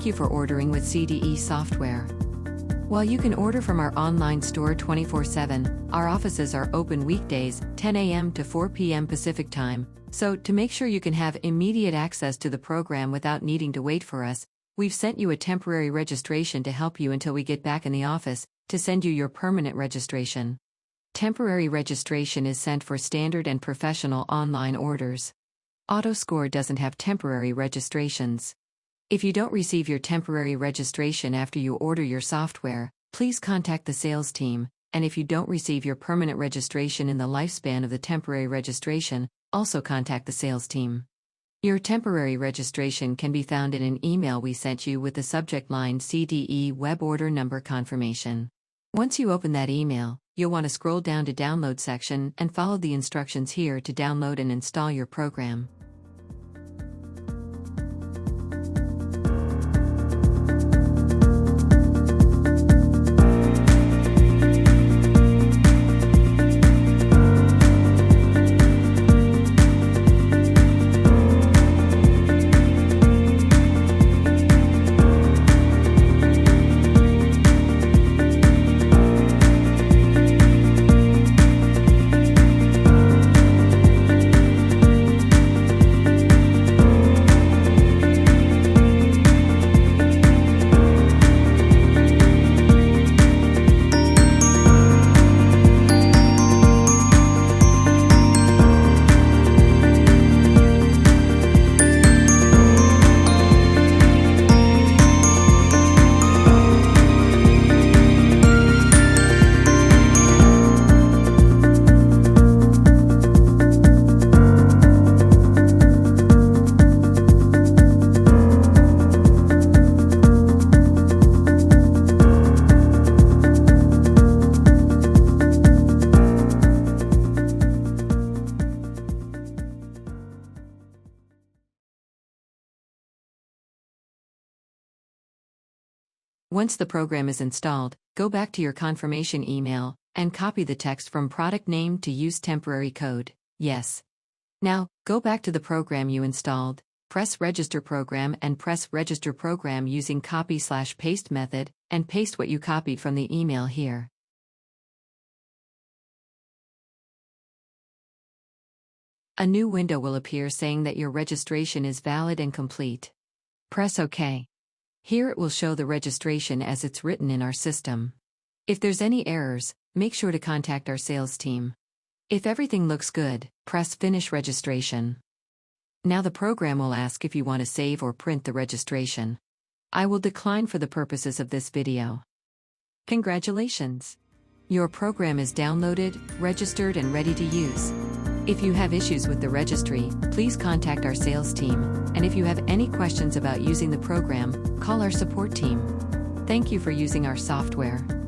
Thank you for ordering with CDE Software. While you can order from our online store 24/7, our offices are open weekdays, 10 a.m. to 4 p.m. Pacific Time, so to make sure you can have immediate access to the program without needing to wait for us, we've sent you a temporary registration to help you until we get back in the office to send you your permanent registration. Temporary registration is sent for standard and professional online orders. AutoScore doesn't have temporary registrations. If you don't receive your temporary registration after you order your software, please contact the sales team, and if you don't receive your permanent registration in the lifespan of the temporary registration, also contact the sales team. Your temporary registration can be found in an email we sent you with the subject line CDE Web Order Number Confirmation. Once you open that email, you'll want to scroll down to Download section and follow the instructions here to download and install your program. Once the program is installed, go back to your confirmation email and copy the text from product name to use temporary code, yes. Now, go back to the program you installed, press Register Program and press Register Program using copy/paste method, and paste what you copied from the email here. A new window will appear saying that your registration is valid and complete. Press OK. Here it will show the registration as it's written in our system. If there's any errors, make sure to contact our sales team. If everything looks good, press Finish Registration. Now the program will ask if you want to save or print the registration. I will decline for the purposes of this video. Congratulations! Your program is downloaded, registered, and ready to use. If you have issues with the registry, please contact our sales team, and if you have any questions about using the program, call our support team. Thank you for using our software.